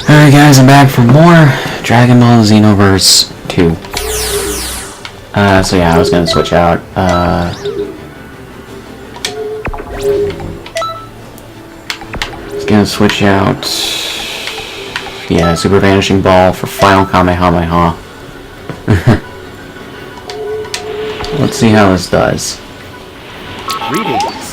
Alright guys, I'm back for more Dragon Ball Xenoverse 2. So yeah, I was gonna switch out, yeah, Super Vanishing Ball for Final Kamehameha. Let's see how this does. Greetings.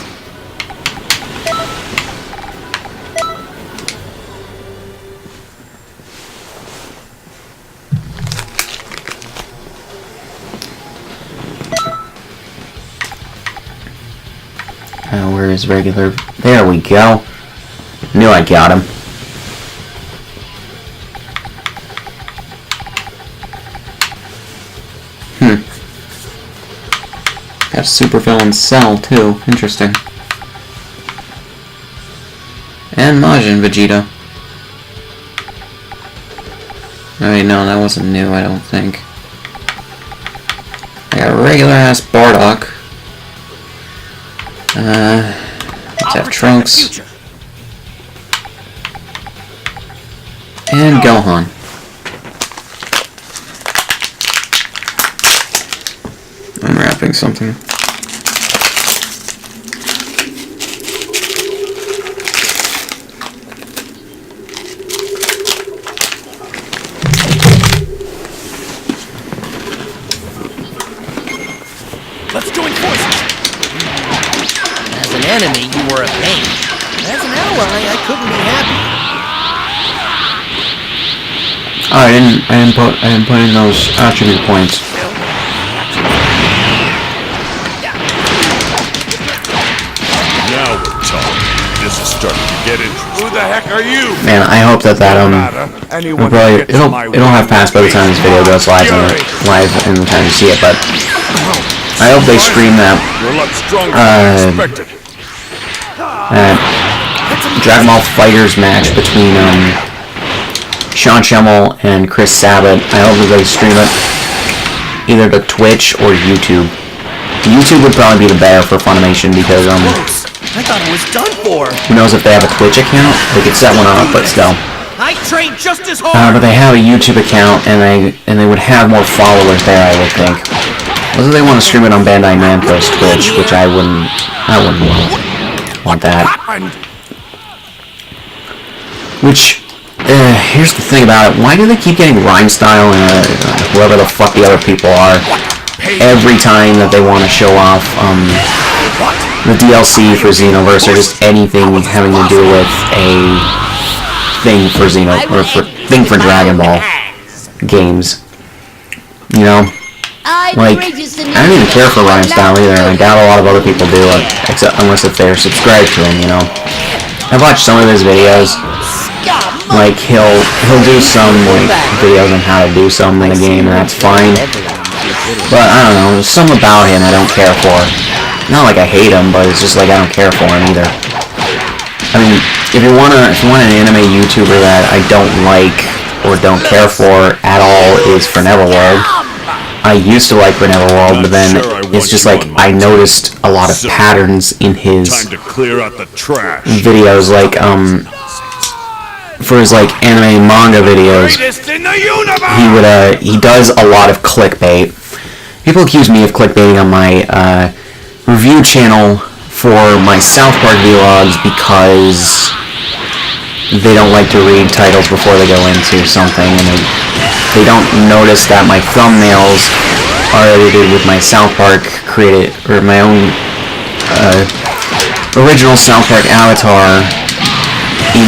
Where is regular? There we go. Knew I got him. Got Super Villain Cell too. Interesting. And Majin Vegeta. Alright, no, that wasn't new, I don't think. I got a regular ass Bardock. Let's have Trunks. And Gohan. I'm wrapping something. Let's join forces. As an enemy, you were a pain. As an ally, I couldn't be happy. Oh, I didn't put in those attribute points. Now we're talking. This is starting to get interesting. Who the heck are you? Man, I hope that it'll have passed by the time this video goes live in the time you see it, but I hope they scream that Dragon Ball Fighters match between Sean Schemmel and Chris Sabat. I hope that they stream it either to Twitch or YouTube. YouTube would probably be the better for Funimation because I thought it was done for. who knows if they have a Twitch account? They could set one up, but still. I trained just as hard. But they have a YouTube account, and they would have more followers there, I would think. Whether they want to stream it on Bandai Namco's Twitch, which I wouldn't want that. Which, here's the thing about it. Why do they keep getting Rhymestyle and whoever the fuck the other people are every time that they want to show off the DLC for Xenoverse or just anything having to do with a thing for Dragon Ball games? You know? Like, I don't even care for Rhymestyle either, and I doubt a lot of other people do, except unless if they're subscribed to him, you know? I've watched some of his videos. Like, he'll do some, like, videos on how to do something in the game, and that's fine. But, I don't know, there's something about him I don't care for. Not like I hate him, but it's just like I don't care for him either. I mean, if you want an anime YouTuber that I don't like or don't care for at all is for Neverworld. I used to like for Neverworld, but then it's just like I noticed a lot of patterns in his videos, like for his like anime manga videos. He does a lot of clickbait. People accuse me of clickbaiting on my review channel for my South Park vlogs because they don't like to read titles before they go into something, and they don't notice that my thumbnails are edited with my South Park my own original South Park avatar in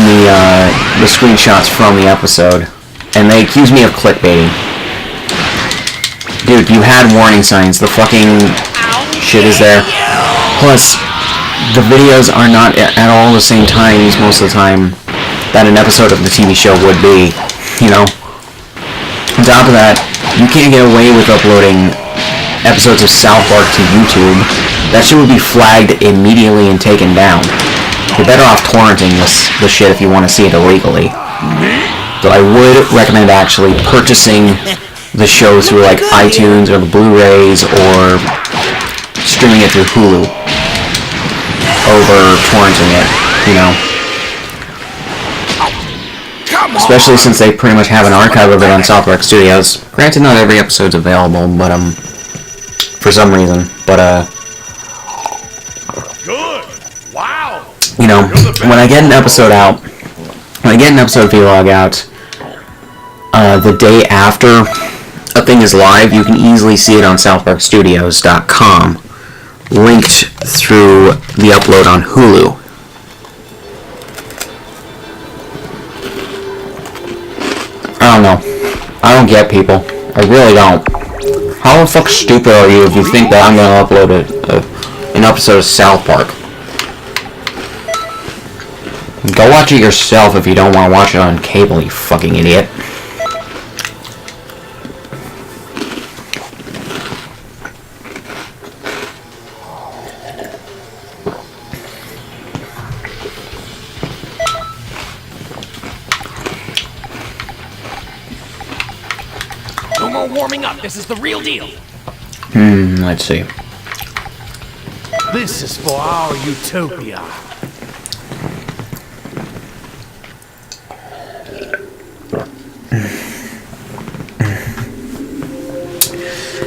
the screenshots from the episode, and they accuse me of clickbaiting. Dude, you had warning signs. The fucking shit is there. Plus, the videos are not at all the same times most of the time that an episode of the TV show would be, you know? On top of that, you can't get away with uploading episodes of South Park to YouTube. That shit would be flagged immediately and taken down. You're better off torrenting this shit if you want to see it illegally. So I would recommend actually purchasing the show through like iTunes or the Blu-rays or streaming it through Hulu over torrenting it, you know. Especially since they pretty much have an archive of it on South Park Studios. Granted, not every episode's available, but, for some reason. But, Good. Wow. you know, when I get an episode out, when I get an episode vlog out, the day after a thing is live, you can easily see it on southparkstudios.com, linked through the upload on Hulu. I don't know. I don't get people. I really don't. How the fuck stupid are you if you think that I'm gonna upload an episode of South Park? Go watch it yourself if you don't want to watch it on cable, you fucking idiot. No more warming up. This is the real deal. Let's see. This is for our utopia.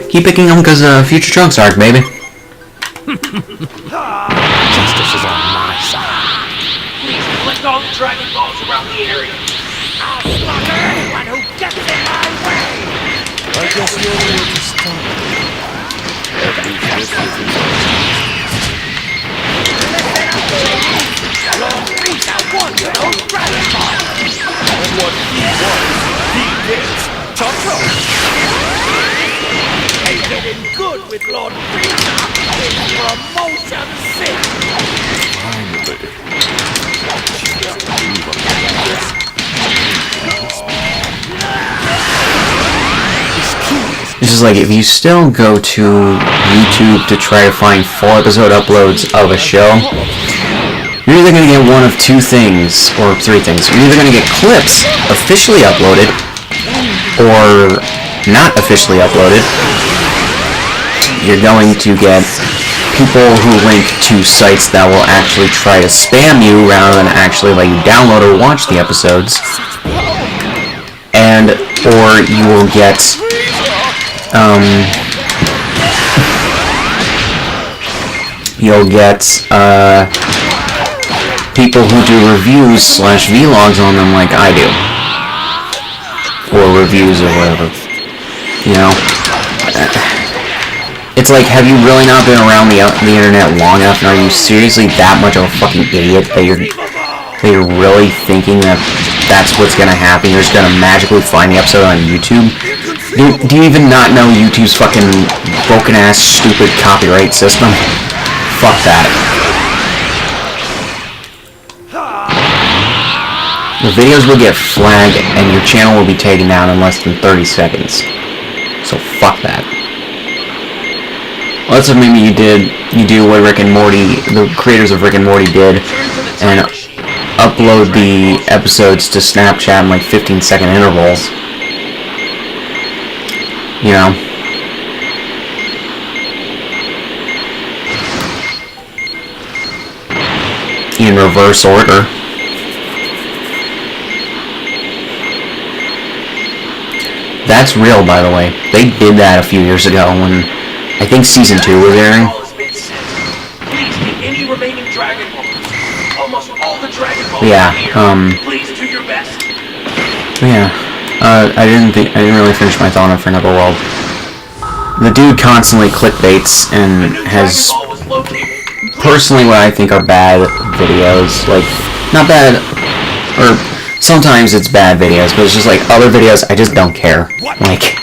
Keep picking them because future Trunks arc, baby. Justice is on my side. Please collect all the Dragon Balls around the area. I'll slaughter anyone who gets in my way. I guess you're here to stop. Lord Frieza won those Dragon Balls. And what he wants, he gets. Chop-chop. Getting good with Lord Frieza is for motion sick. Finally. This is like, if you still go to YouTube to try to find full episode uploads of a show, you're either going to get one of two things, or three things. You're either going to get clips officially uploaded, or not officially uploaded. You're going to get people who link to sites that will actually try to spam you rather than actually let you download or watch the episodes. And, or you will get, you'll get, people who do reviews / vlogs on them like I do. Or reviews or whatever. You know? It's like, have you really not been around the internet long enough, and are you seriously that much of a fucking idiot that you're really thinking that that's what's gonna happen? You're just gonna magically find the episode on YouTube? Do you even not know YouTube's fucking broken-ass, stupid copyright system? Fuck that. The videos will get flagged, and your channel will be taken down in less than 30 seconds. So fuck that. Let's say maybe you do what Rick and Morty, the creators of Rick and Morty did, and upload the episodes to Snapchat in like 15-second intervals. You know? In reverse order. That's real, by the way. They did that a few years ago when I think Season 2 was airing. Please get any remaining Dragon Balls. Almost all the Dragon Balls Yeah, please do your best. yeah. I didn't really finish my thought on Forever World. The dude constantly clickbaits and has personally what I think are bad videos. Like, not bad, or sometimes it's bad videos, but it's just like other videos I just don't care. Like,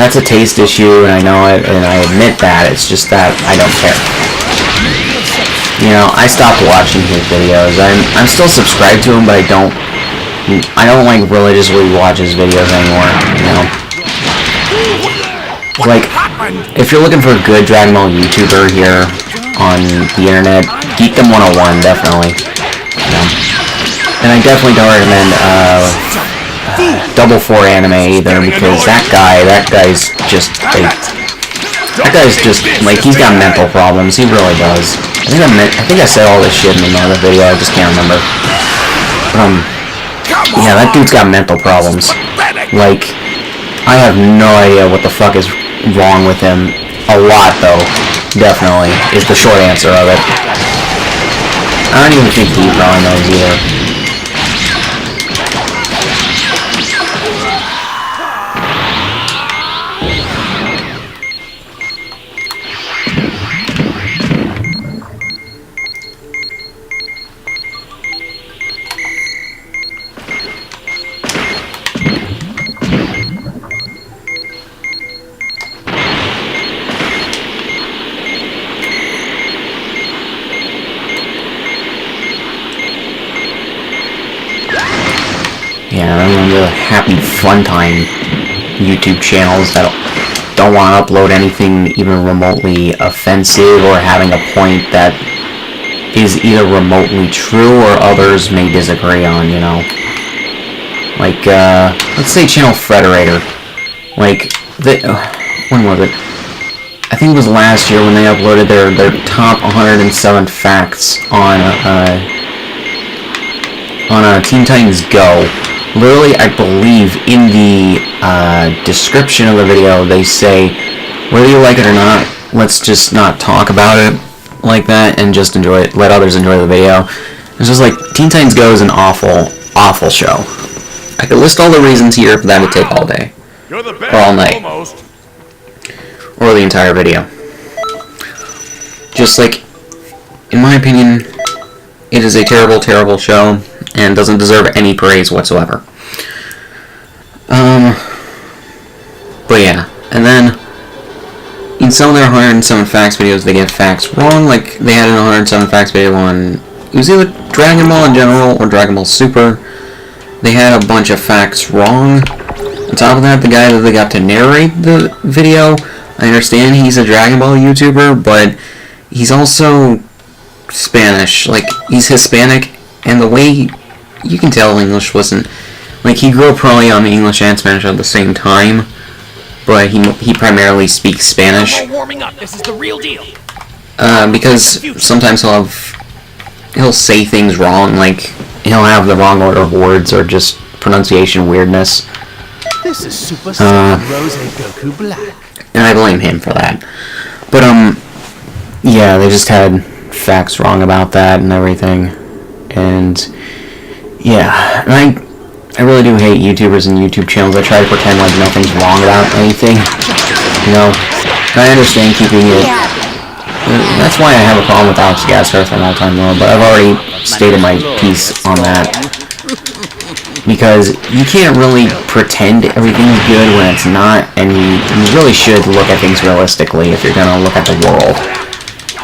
that's a taste issue, and I know it, and I admit that. It's just that I don't care. You know, I stopped watching his videos. I'm still subscribed to him, but I don't like religiously watch his videos anymore. You know, like, if you're looking for a good Dragon Ball YouTuber here on the internet, Geekdom 101 definitely. You know? And I definitely don't recommend Double 4 anime either, because that guy's just like, he's got mental problems. He really does. I think I said all this shit in another video. I just can't remember. Yeah, that dude's got mental problems. Like, I have no idea what the fuck is wrong with him. A lot, though. Definitely, is the short answer of it. I don't even think he probably knows either. Yeah, I remember Happy Fun Time YouTube channels that don't want to upload anything even remotely offensive or having a point that is either remotely true or others may disagree on, you know. Like, let's say Channel Frederator. Like, when was it? I think it was last year when they uploaded their top 107 facts on Teen Titans Go. Literally, I believe in the description of the video, they say, whether you like it or not, let's just not talk about it like that and just enjoy it, let others enjoy the video. It's just like, Teen Titans Go is an awful, awful show. I could list all the reasons here, but that would take all day. You're the best, or all night. Almost. Or the entire video. Just like, in my opinion, it is a terrible, terrible show and doesn't deserve any praise whatsoever. But yeah, and then in some of their 107 facts videos, they get facts wrong. Like they had an 107 facts video on, it was either Dragon Ball in general or Dragon Ball Super. They had a bunch of facts wrong. On top of that, the guy that they got to narrate the video, I understand he's a Dragon Ball YouTuber, but he's also Spanish. Like, he's Hispanic, and the way you can tell English wasn't, like, he grew up probably on English and Spanish at the same time, but he primarily speaks Spanish. Warming up. This is the real deal. Because sometimes he'll say things wrong, like he'll have the wrong order of words or just pronunciation weirdness. This is Super Saiyan Rose Goku Black. And I blame him for that. But yeah, they just had facts wrong about that and everything. And yeah, and I really do hate YouTubers and YouTube channels that try to pretend like nothing's wrong about anything. You know, and I understand keeping it. That's why I have a problem with Alex Gasser from All Time Low, but I've already stated my piece on that. Because you can't really pretend everything's good when it's not, and you really should look at things realistically if you're gonna look at the world.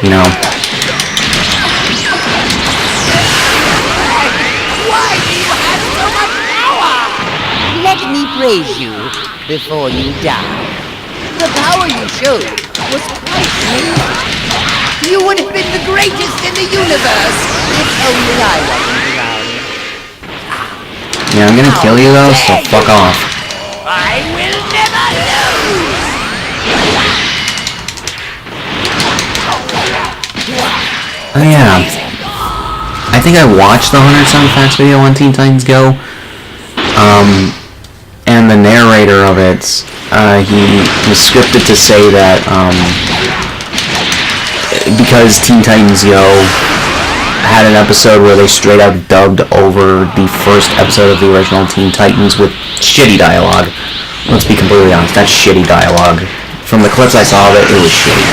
You know? Why do you have so much power? Let me praise you before you die. The power you showed was quite amazing. You would have been the greatest in the universe if only I wasn't around. Yeah, I'm gonna kill you though, so fuck off. I will never lose! Oh yeah. I think I watched the 107 Facts video on Teen Titans Go. And the narrator of it, he was scripted to say that, because Teen Titans Go had an episode where they straight up dubbed over the first episode of the original Teen Titans with shitty dialogue. Let's be completely honest, that's shitty dialogue. From the clips I saw of it, it was shitty.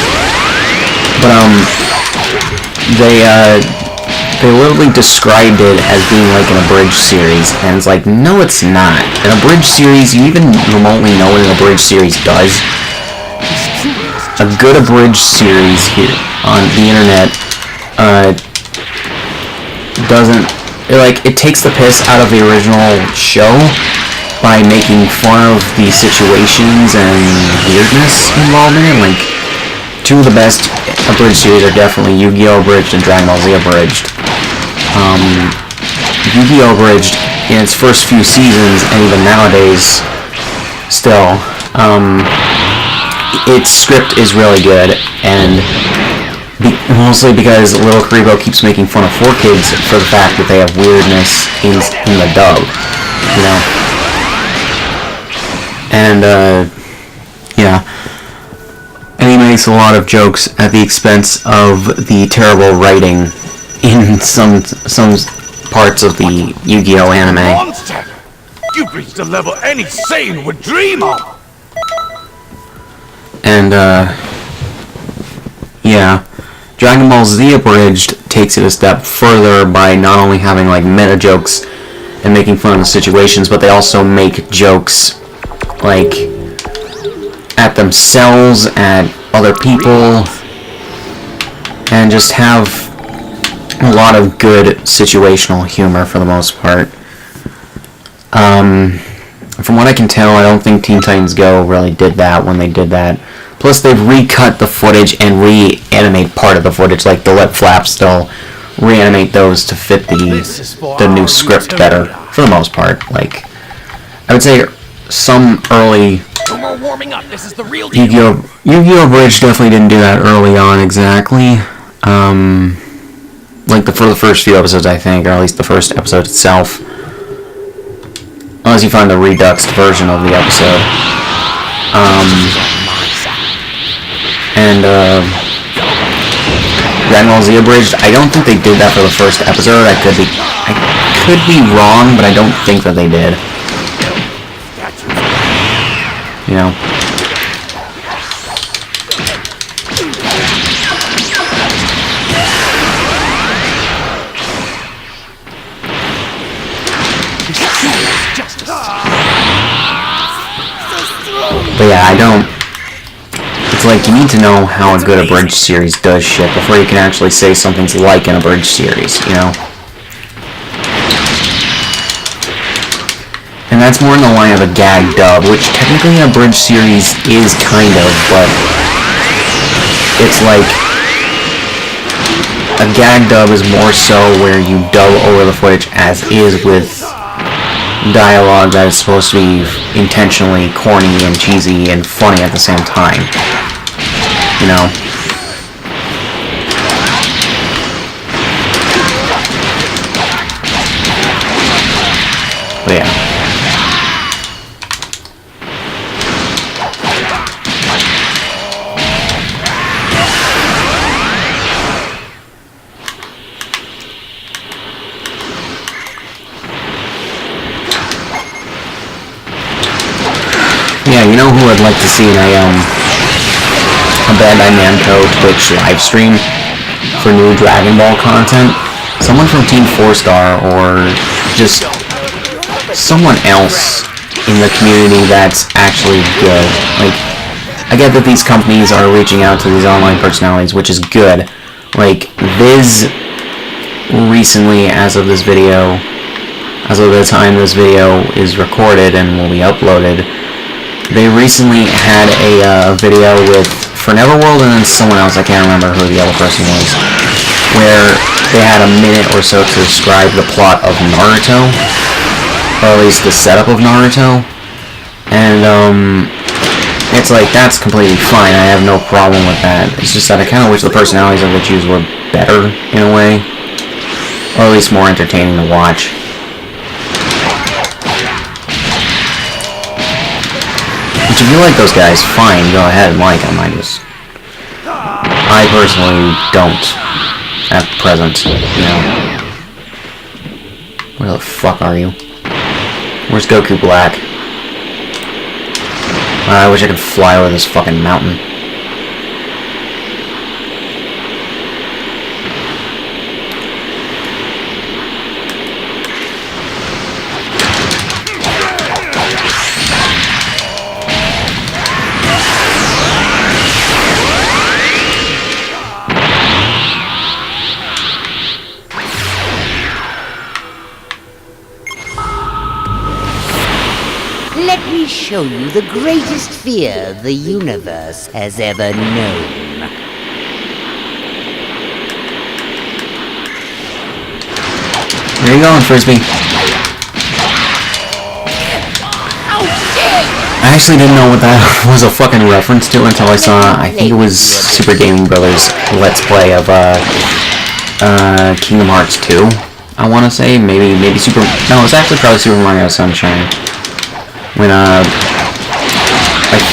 But, they literally described it as being like an abridged series, and it's like, no it's not. An abridged series, you even remotely know what an abridged series does? A good abridged series here on the internet, doesn't, it takes the piss out of the original show by making fun of the situations and weirdness involved in it. Like, two of the best abridged series are definitely Yu-Gi-Oh! Abridged and Dragon Ball Z Abridged. Yu-Gi-Oh! Abridged, in its first few seasons, and even nowadays, still, its script is really good, and Mostly because Little Karibo keeps making fun of 4Kids for the fact that they have weirdness in the dub, you know? And, yeah. And he makes a lot of jokes at the expense of the terrible writing in some parts of the Yu-Gi-Oh! Anime. Monster! You've reached a level any sane would dream of! And, yeah. Dragon Ball Z Abridged takes it a step further by not only having, like, meta jokes and making fun of the situations, but they also make jokes, like, at themselves, at other people, and just have a lot of good situational humor for the most part. From what I can tell, I don't think Teen Titans Go really did that when they did that. Plus, they've recut the footage and reanimate part of the footage, like the lip flaps. They'll reanimate those to fit the new script better, for the most part. Like, I would say some early No more warming up. This is the real deal. Yu-Gi-Oh! Bridge definitely didn't do that early on exactly. Like for the first few episodes, I think, or at least the first episode itself. Unless you find the reduxed version of the episode. And Dragon Ball Z Abridged, I don't think they did that for the first episode. I could be wrong, but I don't think that they did. You know. But yeah, I don't. It's like you need to know how a good abridged series does shit before you can actually say something's like an abridged series, you know? And that's more in the line of a gag dub, which technically an abridged series is kind of, but it's like a gag dub is more so where you dub over the footage as is with dialogue that is supposed to be intentionally corny and cheesy and funny at the same time. You know? But yeah. Yeah, you know who I'd like to see in a Bandai Namco Twitch livestream for new Dragon Ball content? Someone from Team 4-Star or just someone else in the community that's actually good. Like, I get that these companies are reaching out to these online personalities, which is good. Like, Viz recently, as of this video, as of the time this video is recorded and will be uploaded, they recently had a video with for Neverworld and then someone else, I can't remember who the other person was, where they had a minute or so to describe the plot of Naruto, or at least the setup of Naruto, and it's like, that's completely fine, I have no problem with that. It's just that I kind of wish the personalities of the Jews were better, in a way, or at least more entertaining to watch. Which, if you like those guys, fine, go ahead and like them. I personally don't at present, you know. Where the fuck are you? Where's Goku Black? I wish I could fly over this fucking mountain. Let me show you the greatest fear the universe has ever known. Where are you going, Frisbee? How dare you! I actually didn't know what that was a fucking reference to until I saw, I think it was Super Gaming Brothers Let's Play of, Kingdom Hearts 2, I want to say. Maybe Super... No, it's actually probably Super Mario Sunshine. When, I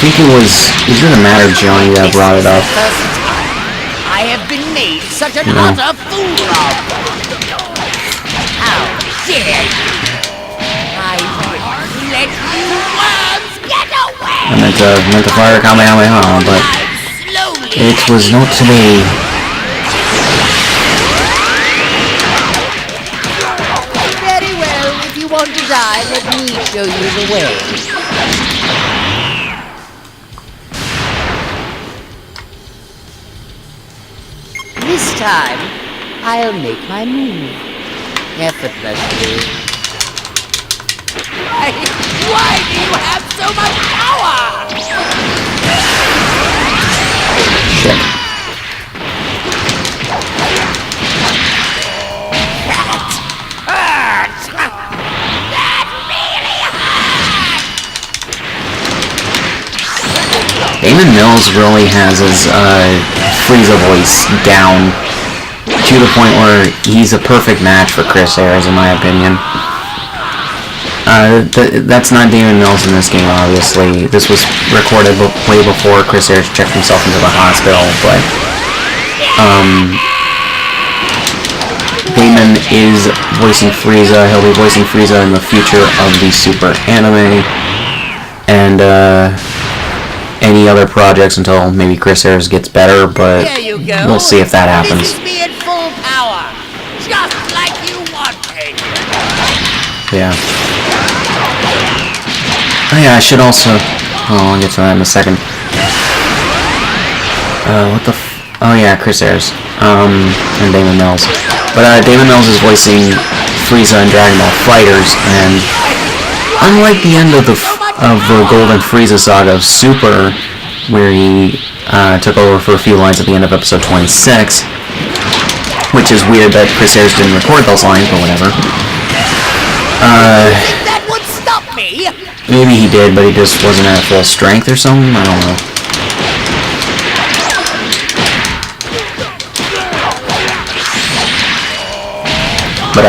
think it was either Matt or Johnny that brought it up. I have been made such an utter fool of. How dare you! I wouldn't let you worms get away! I meant to fire Kamehameha, but it was not to be. Very well, if you want to die, let me show you the way. This time, I'll make my move. Effortlessly. Why do you have so much power? Shit. That really hurts! Damon Mills really has his, Frieza voice down to the point where he's a perfect match for Chris Ayres, in my opinion. That's not Damon Mills in this game, obviously. This was recorded way before Chris Ayres checked himself into the hospital, but, Damon is voicing Frieza. He'll be voicing Frieza in the future of the Super anime, and, any other projects until maybe Chris Ayres gets better, but we'll see if that happens. This is me at full power, just like you wanted. Yeah. Oh yeah, I should also... Oh, I'll get to that in a second. What the oh yeah, Chris Ayres. And Damon Mills. But, Damon Mills is voicing Frieza in Dragon Ball FighterZ, and unlike the end of the Golden Frieza saga of Super, where he took over for a few lines at the end of episode 26, which is weird that Chris Ayres didn't record those lines, but whatever. That would stop me! Maybe he did, but he just wasn't at full strength or something? I don't know. But,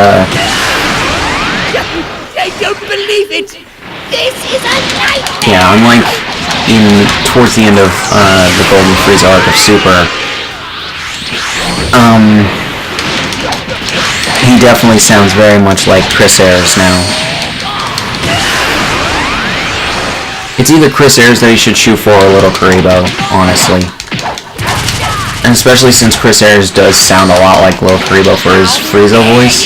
I don't believe it! This is a nightmare! yeah, unlike towards the end of, the Golden Frieza arc of Super, he definitely sounds very much like Chris Ayres now. It's either Chris Ayres that he should shoot for or Little Karibo, honestly. And especially since Chris Ayres does sound a lot like Little Karibo for his Frieza voice.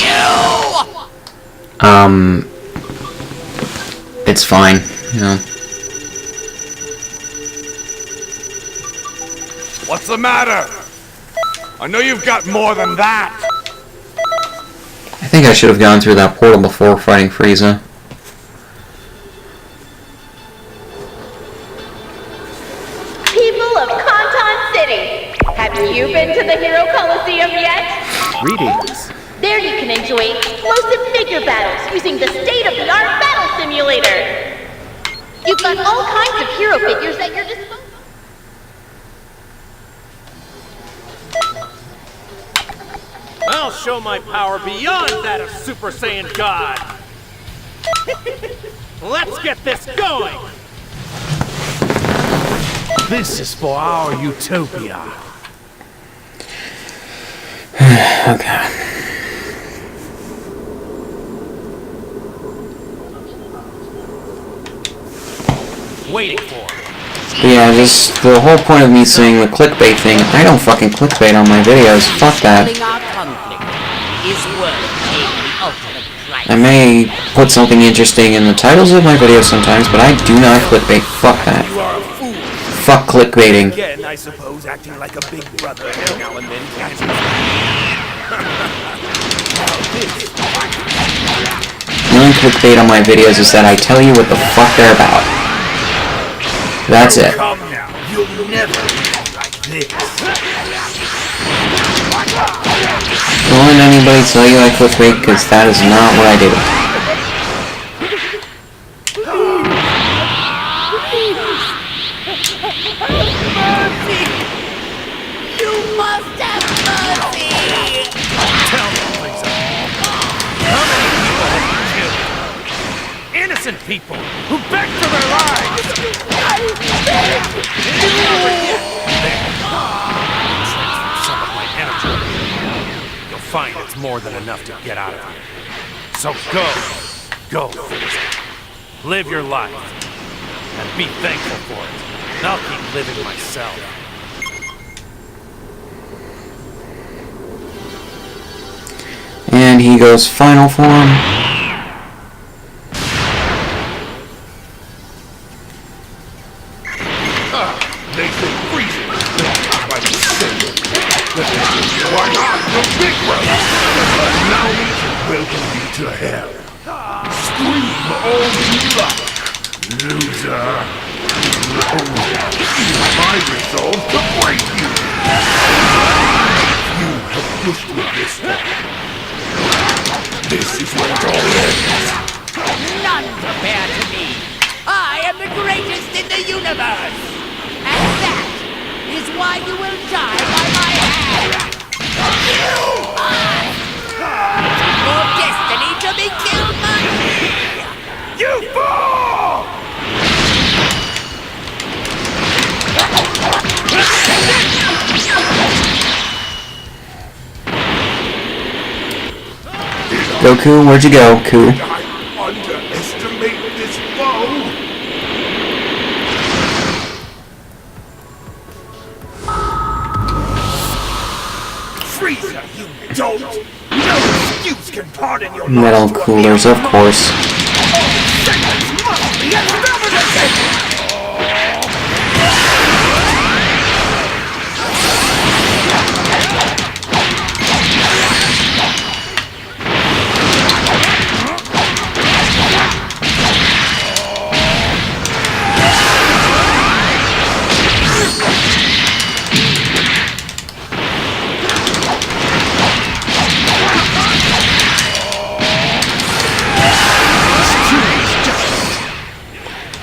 It's fine, you know. What's the matter? I know you've got more than that. I think I should have gone through that portal before fighting Frieza. People of Kanton City, have you been to the Hero Coliseum yet? Greetings. There you can enjoy explosive figure battles using the state-of-the-art battle simulator. You've got all kinds of hero figures at your disposal. I'll show my power beyond that of Super Saiyan God. Let's get this going. This is for our utopia. Okay. Waiting for. But yeah, just the whole point of me saying the clickbait thing, I don't fucking clickbait on my videos. Fuck that. Our conflict is worth paying the ultimate price. I may put something interesting in the titles of my videos sometimes, but I do not clickbait. Fuck that. You are a fool. Fuck clickbaiting. Again, I suppose, acting like a big brother every now and then can't. The only clickbait on my videos is that I tell you what the fuck they're about. That's it. Come now, you'll never be like this. Don't let anybody tell you I clickbait, because that is not what I do. innocent people who beg for their lives! Transfer some of my energy. You'll find it's more than enough to get out of here. So go, live your life, and be thankful for it. And I'll keep living myself. And he goes final form. They say freezing. By the same. Why not? The big brother. Allow me to welcome you to hell. Scream all you like, loser. My resolve to break you. You have pushed me this far. This is where it all ends. None compare to me. I am the greatest in the universe. And that is why you will die by my hand. Your destiny to be killed by me. You fall! Goku, where'd you go, Ku? I underestimate this foe. Freezer, you dolt! No excuse can pardon your Metal loss to a coolers, mere of course. sentence must be exterminated!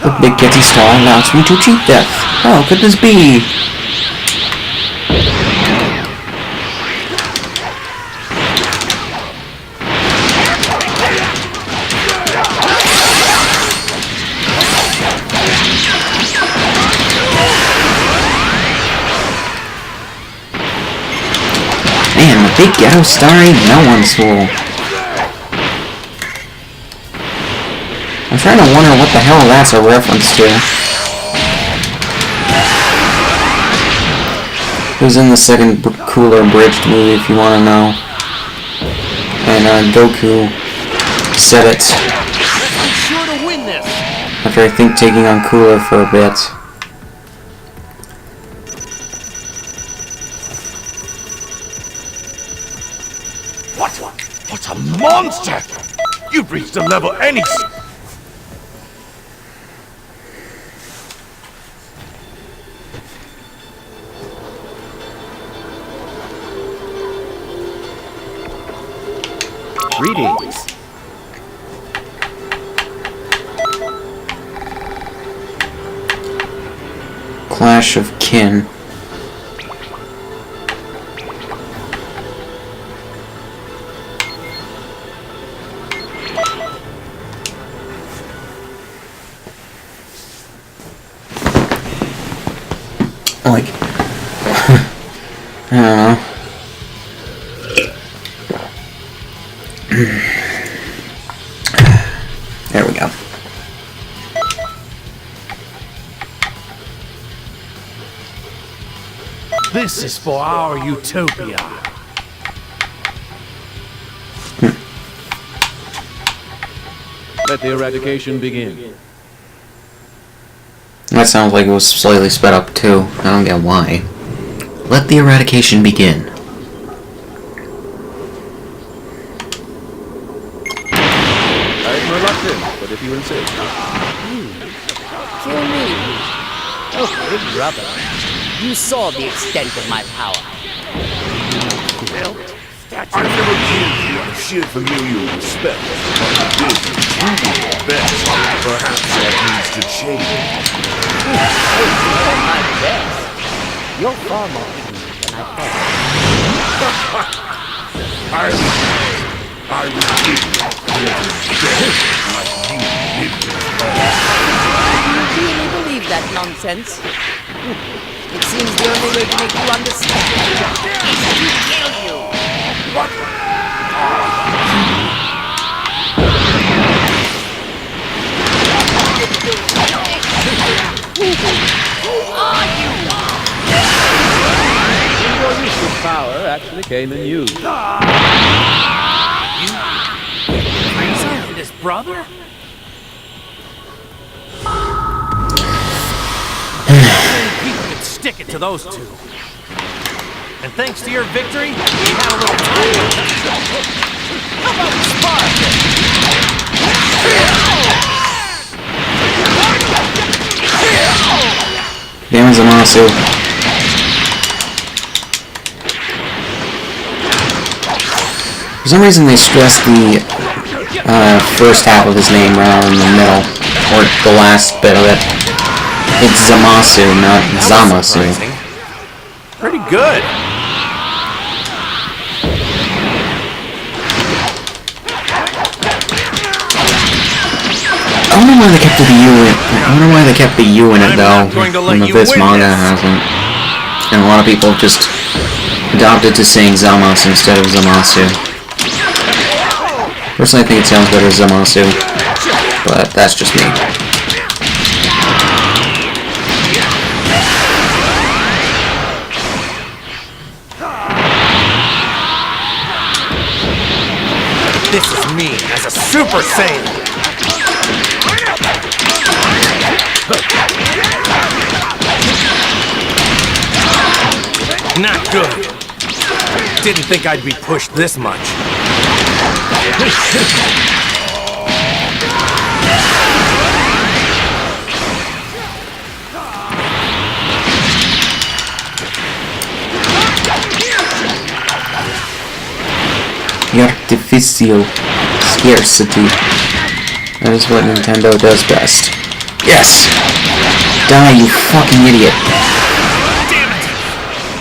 The Big Getty Star allows me to cheat death. How could this be? Man, the Big Ghetto Star ain't no one's fool. I'm trying to wonder what the hell that's a reference to. It was in the second Cooler Abridged movie, if you want to know. And Goku said it Sure to win this. after I think taking on Cooler for a bit. What a monster! You've reached a level any... Greetings. Clash of Kin. Like, I don't know. There we go. This is for our utopia. Let the eradication begin. That sounds like it was slightly sped up too. I don't get why. Let the eradication begin. I'm reluctant, but if you insist. Kill me. Oh, big brother. You saw the extent of my power. I've never killed you out of sheer familial respect. But this is truly the best. Perhaps that needs to change. You're my best. You're far more ignorant than I thought. I was ignorant. Like you did. nonsense. It seems the only way to make you understand is to kill you. Who are you? Your use of power actually came in use. Frieza and his brother? People could stick it to those two. And thanks to your victory, we had a little time. How about we spar a bit? Damn Zamasu. For some reason they stressed the first half of his name rather than the middle, or the last bit of it. It's Zamasu, not Zamasu. Pretty good. I wonder why they kept the U in it. I wonder why they kept the U in it though, when this manga hasn't. And a lot of people just adopted to saying Zamasu instead of Zamasu. Personally, I think it sounds better as Zamasu, but that's just me. This is me as a Super Saiyan. Not good. Didn't think I'd be pushed this much. Artificial scarcity. That is what Nintendo does best. Yes! Die, you fucking idiot. Damn it!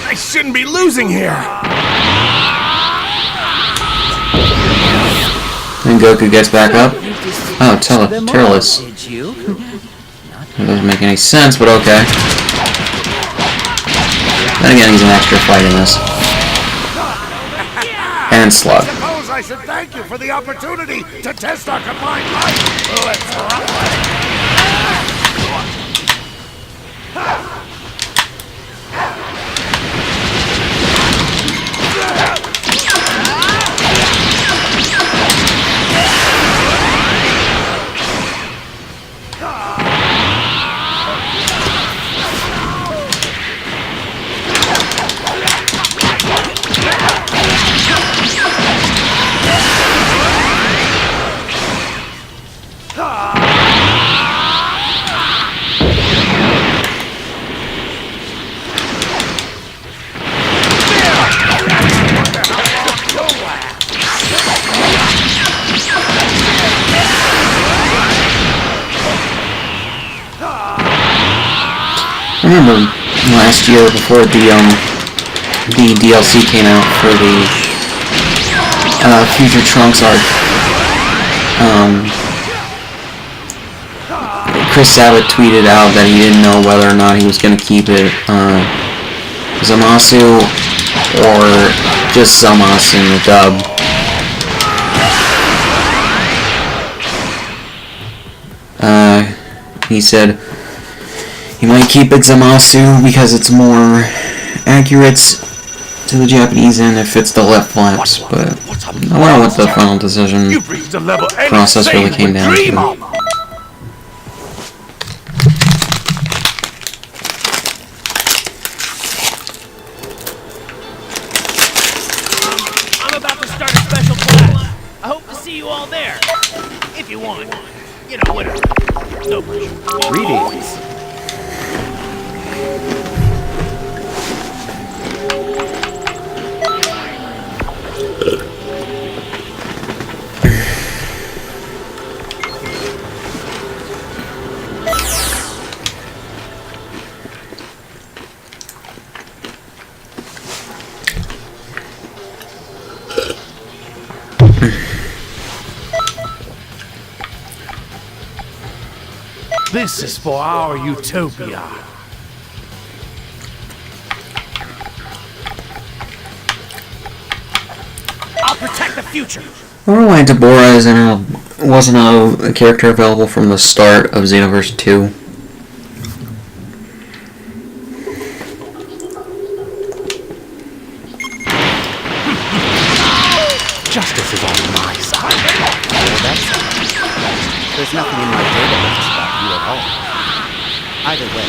I shouldn't be losing here. Then Goku gets back up. Oh, Terrorless. Did you? That doesn't make any sense, but okay. Then again, he's an extra fight in this. And Slug. I should thank you for the opportunity to test our combined might. Let's rock. I remember last year before the DLC came out for the Future Trunks arc, Chris Sabat tweeted out that he didn't know whether or not he was going to keep it Zamasu or just Zamasu in the dub. He said he might keep it Zamasu because it's more accurate to the Japanese end if it's the left flaps, but I wonder what the final decision process really came down to. I'm about to start a special class. I hope to see you all there. If you want. You know, whatever. No pressure. Greetings. This is for our utopia. I'll protect the future. I don't know why Deborah wasn't a character available from the start of Xenoverse 2. Justice is on my side. There's nothing in my database about you at all. Either way,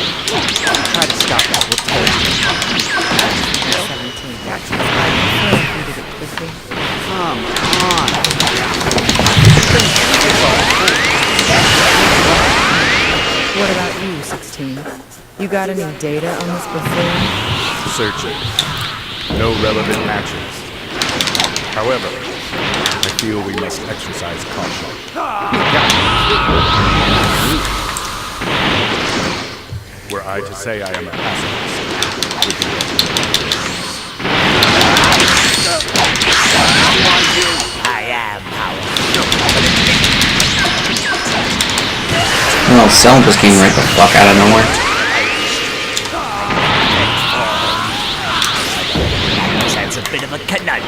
try to stop that. We'll tell you. 17, that's it. I did it quickly. Come on. What about you, 16? You got any data on this before? Searching. No relevant matches. However, I feel we must exercise caution. Were I to say I am a pacifist, would I am Well, Cell just came right the fuck out of nowhere. That's a bit of a conundrum.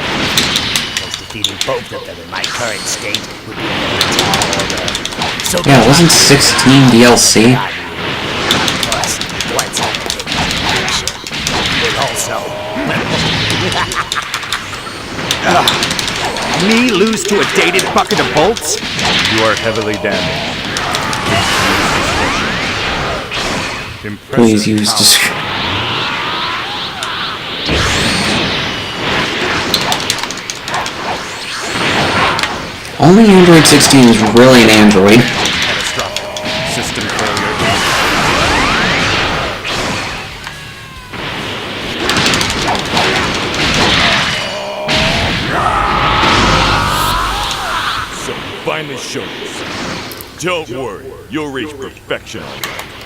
Because defeating both of them in my current state would be a tall order. So Yeah, wasn't 16 DLC? what's it also me lose to a dated bucket of bolts? You are heavily damaged. Please use discretion. Only Android 16 is really an Android. Catastrophic. System failure. So finally shows us. Don't worry, you'll reach perfection.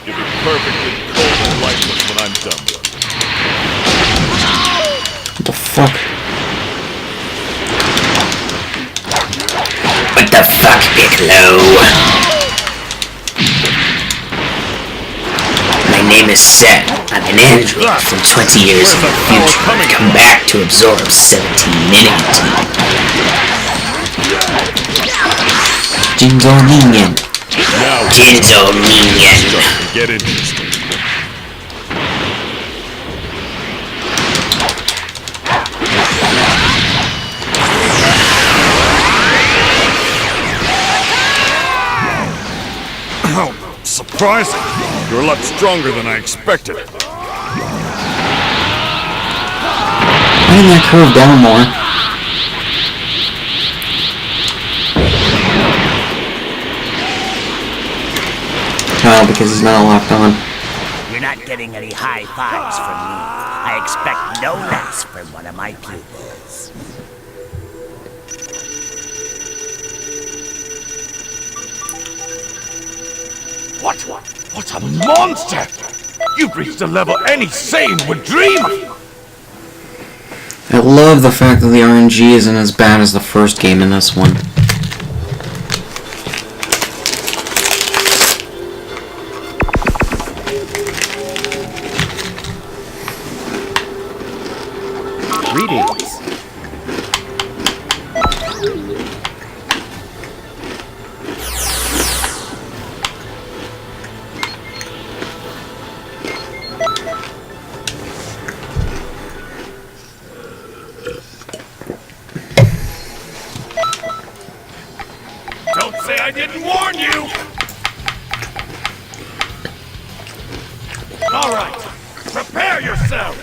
You'll be perfectly cold and lifeless when I'm done with it. What the fuck? What the fuck, Piccolo? My name is Seth. I'm an android from 20 years in the future. I've come back to absorb 17 minutes. Jinzo Ningen. Now, Jinzo Ningen. get interested. Surprising. You're a lot stronger than I expected. Why didn't that curve down more? Oh, because he's not locked on. You're not getting any high fives from me. I expect no less from one of my pupils. What a monster! You've reached a level any sane would dream of! I love the fact that the RNG isn't as bad as the first game in this one. Greetings. Don't say I didn't warn you! All right, prepare yourself!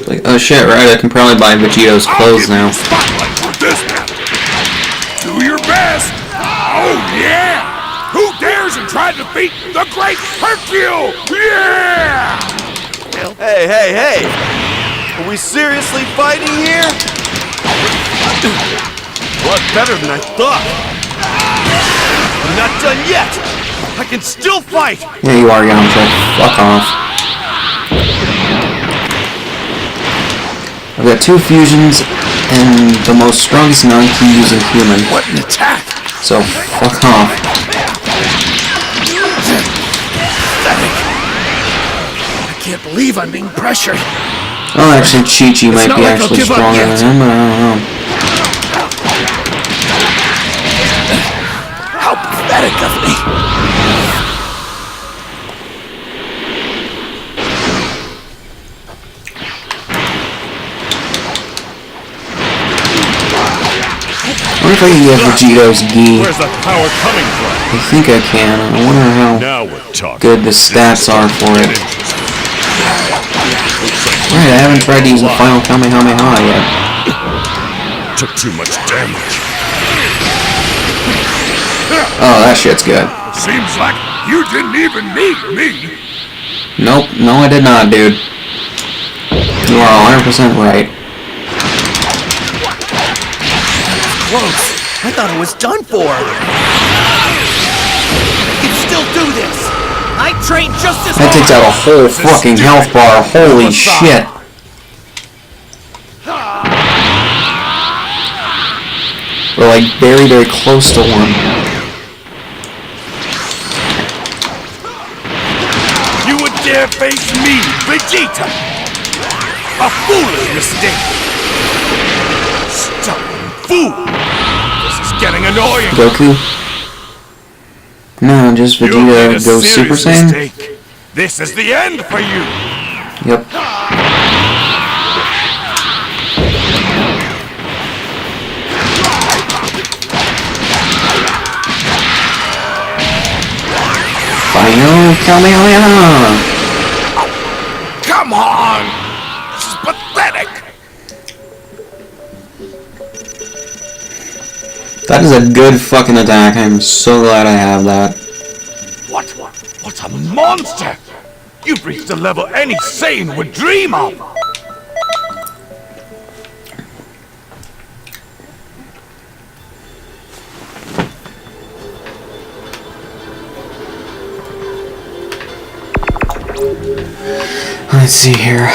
Like, oh shit, right, I can probably buy Vegito's clothes now. Spotlight for this battle. Do your best! Oh yeah! Who dares and try to defeat the great Hercule? Yeah! Hey! Are we seriously fighting here? A lot better than I thought. I'm not done yet. I can still fight. Yeah, you are, Yamcha. Fuck off. I've got 2 fusions and the most strongest non-key using human. What an attack! So fuck off. I can't believe I'm being pressured. Oh, actually, Chi-Chi might not be like I'll actually give up stronger yet. than him, but I don't know. How pathetic of me! I wonder if I can get Vegeto's gi. Where's the power coming from? I think I can. I wonder how Now we're talking. good the stats are for it. Right, I haven't tried to use the final Kamehameha yet. Took too much damage. Oh, that shit's good. Seems like you didn't even need me. Nope, no I did not, dude. You are 100% right. Close. I thought it was done for. I can still do this. I trained just as That takes out a whole fucking health bar. Holy shit. We're like very, very close to one. You would dare face me, Vegeta? A foolish mistake. Stubborn fool. This is getting annoying. Goku? No, just You made a Vegeta goes Super serious Saiyan? mistake. This is the end for you. Yep. Final Kamehameha! Come on. This is pathetic. That is a good fucking attack. I'm so glad I have that. What a monster. You've reached a level any Saiyan would dream of. Let's see here.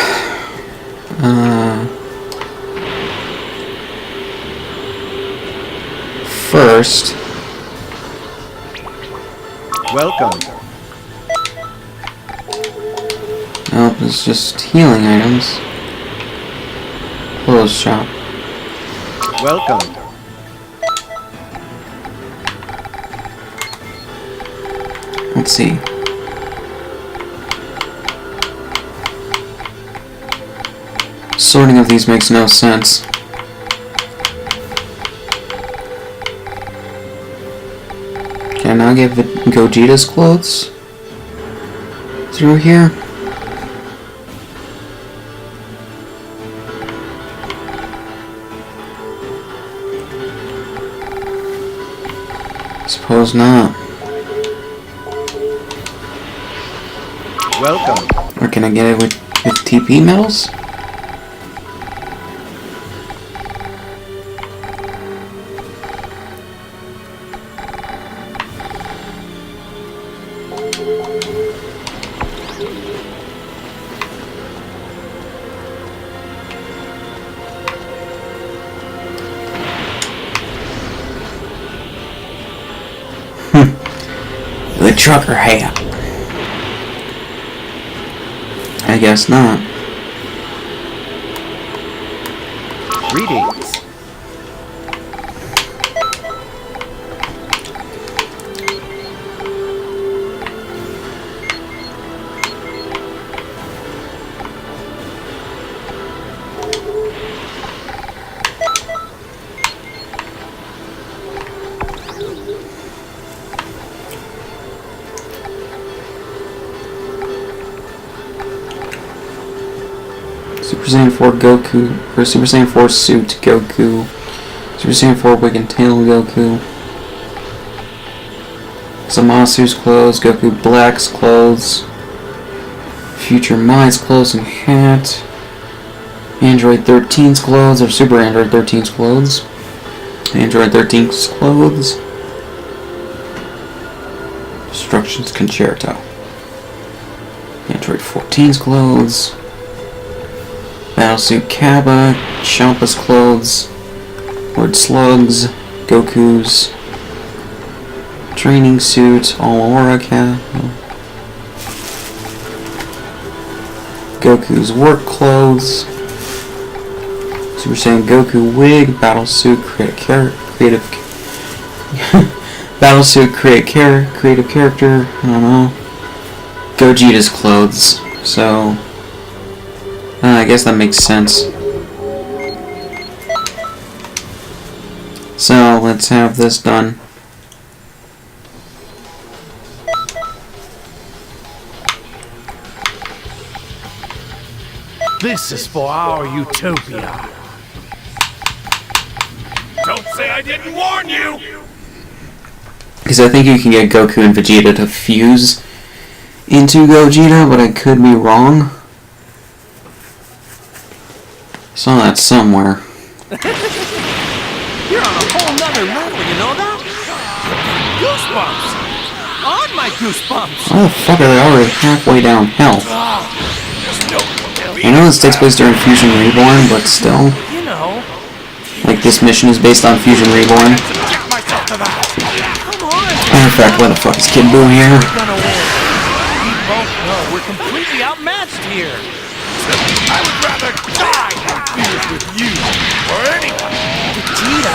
First, Welcome. nope, it's just healing items. Clothes shop. Welcome. Let's see. Sorting of these makes no sense. Can I now get Gogeta's clothes through here? Suppose not. Welcome. Or can I get it with TP medals? The trucker hat. I guess not. Greetings. Super Saiyan 4 Goku, or Super Saiyan 4 Suit Goku, Super Saiyan 4 Wig and Tail Goku, Zamasu's clothes, Goku Black's clothes, Future Mai's clothes and hat, Android 13's clothes, or Super Android 13's clothes, Android 13's clothes, Destruction's Concerto, Android 14's clothes, Battlesuit Kappa, Champa's clothes, Lord Slug's, Goku's training suit, all aura cap, Goku's work clothes, Super Saiyan Goku wig, Battlesuit creative Battlesuit creative character, I don't know, Gogeta's clothes, so I guess that makes sense. So let's have this done. This is for our utopia. Don't say I didn't warn you! Because I think you can get Goku and Vegeta to fuse into Gogeta, but I could be wrong. Saw that somewhere. You're on a whole nother level, you know that? Goosebumps! On my goosebumps! Why the fuck are they already halfway down hell? I know this takes place during Fusion Reborn, but still. You know. Like, this mission is based on Fusion Reborn. Matter of fact, why the fuck is Kid Buu here? We're gonna win. We both know we're completely outmatched here. I would rather die than fears with you, or anyone. Vegeta,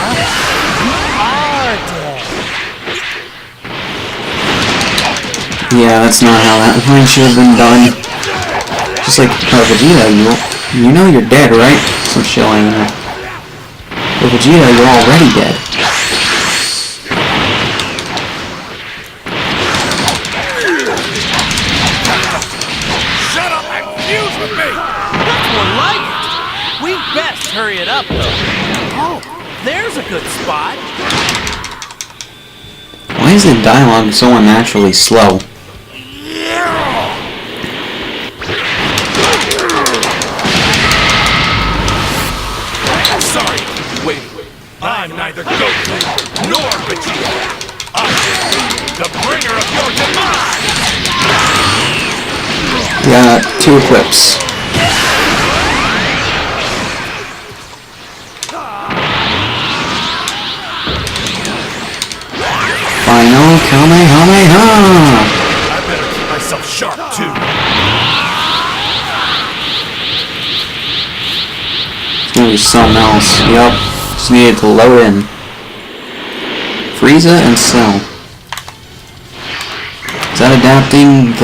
you are dead. Yeah, that's not how that line should have been done. Just like, Vegeta, you know you're dead, right? Some shilling there. But Vegeta, you're already dead. Shut up and fuse with me! That's more like it. We best hurry it up, though. Oh, there's a good spot. Why is the dialogue so unnaturally slow? Sorry, wait. I'm neither Goku nor Vegeta. I'm the bringer of your demise! Yeah, 2 equips. Final Kamehameha! I better keep myself sharp, too. It's gonna be something else. Yup. Just needed to load in. Frieza and Cell. Is that adapting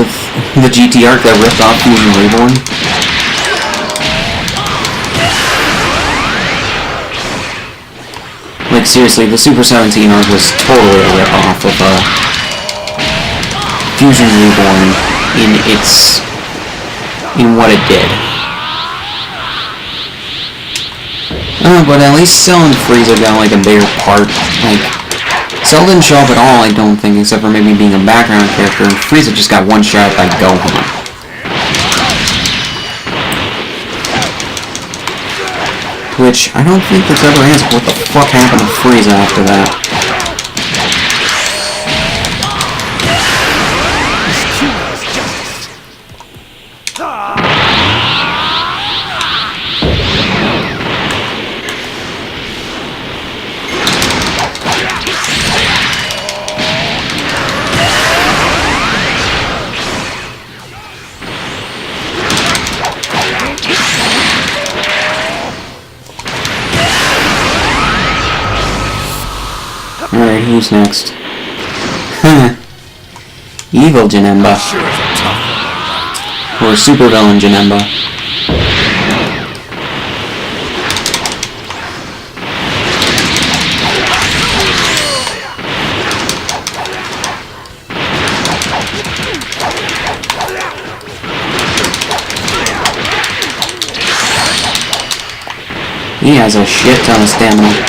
the GT arc that ripped off Fusion Reborn? Like, seriously, the Super 17 arc was totally a rip-off of Fusion Reborn in what it did. But at least Cell and Frieza got like a bigger part. Like, Cell didn't show up at all, I don't think, except for maybe being a background character, and Frieza just got one shot by Gohan. Which, I don't think that's ever answered what the fuck happened to Frieza after that. Alright, who's next? Evil Janemba. Or supervillain Janemba. He has a shit ton of stamina.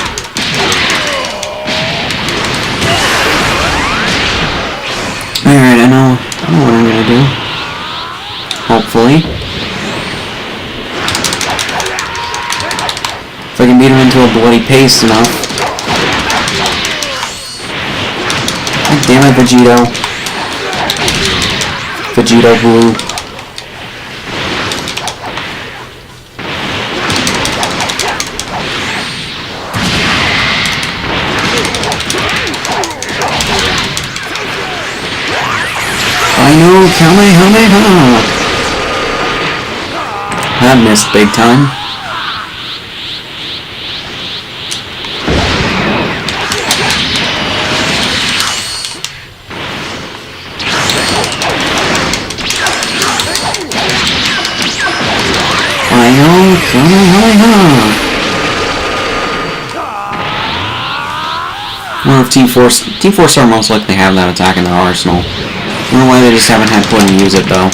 Alright, I know what I'm gonna do. Hopefully. If I can beat him into a bloody paste enough. God damn it, Vegito. Vegito Blue. Final Kamehameha! I missed big time. Final Kamehameha! I wonder if Team 4 Star most likely have that attack in their arsenal. I don't know why they just haven't had Puddin use it though.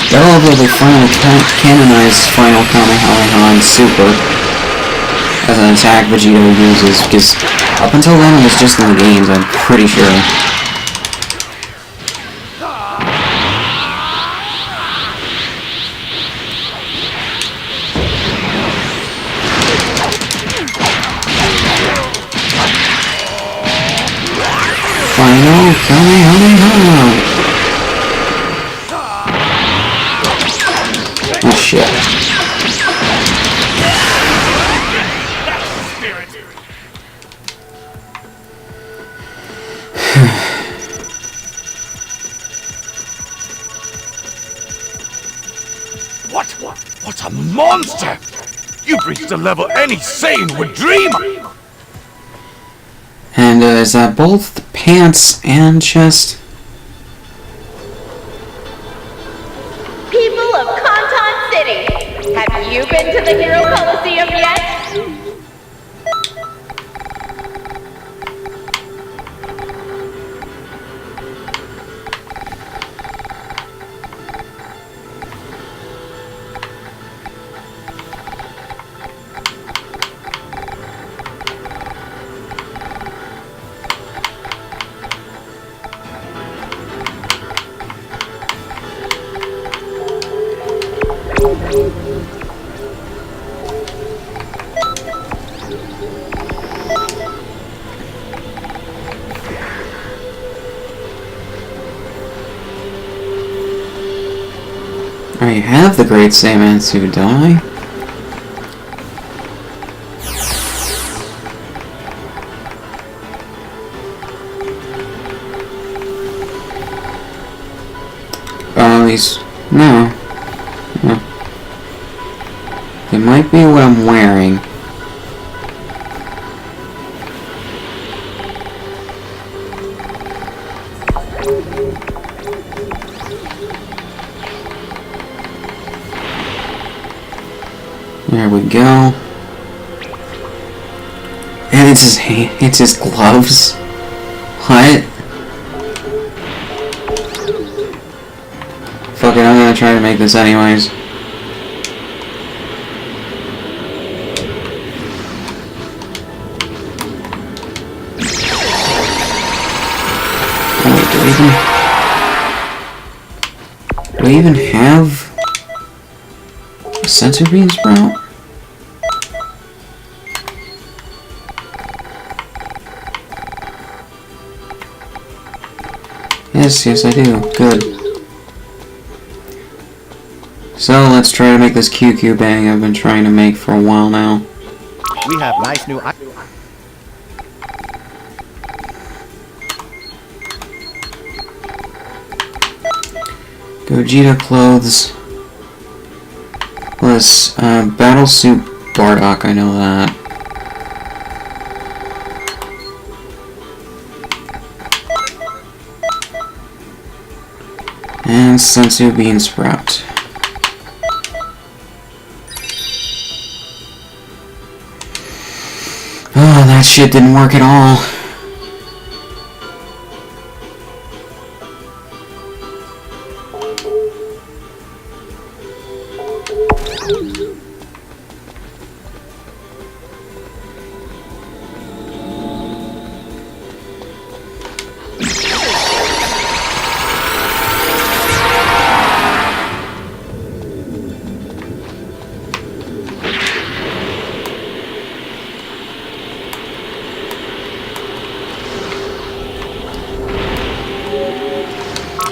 Although they finally canonized Final Kamehameha and Super as an attack Vegeta uses, because up until then it was just in the games, I'm pretty sure. Final Kamehameha! Oh shit. What a monster! You've reached a level any sane would dream of! And is that both the pants and chest? People of Kanton City, have you been to the Hero Coliseum yet? I have the Great Saiyaman suit, don't I? At least, no. It might be what I'm wearing. There we go. And it's his gloves. What? Fuck it, I'm gonna try to make this anyways. Oh, do I even have a sensor beam sprout? Yes, I do. Good. So, let's try to make this QQ bang I've been trying to make for a while now. We have nice new... Gogeta clothes. Plus, battle suit Bardock, I know that. And Sensu Bean Sprout. Oh, that shit didn't work at all.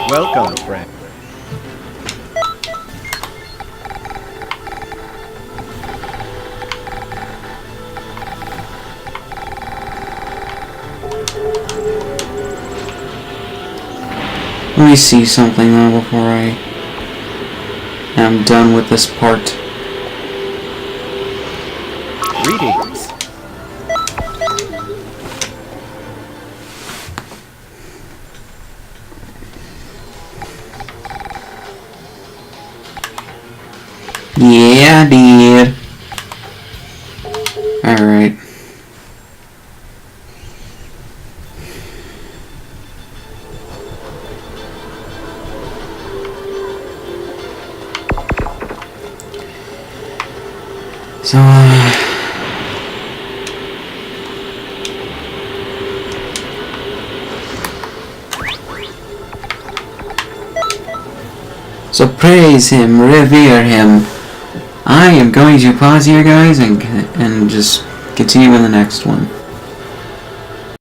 Welcome, friend. Let me see something though before I am done with this part. Greetings. Yeah, I did. Alright. So, so praise him, revere him. I am going to pause here, guys, and just continue in the next one.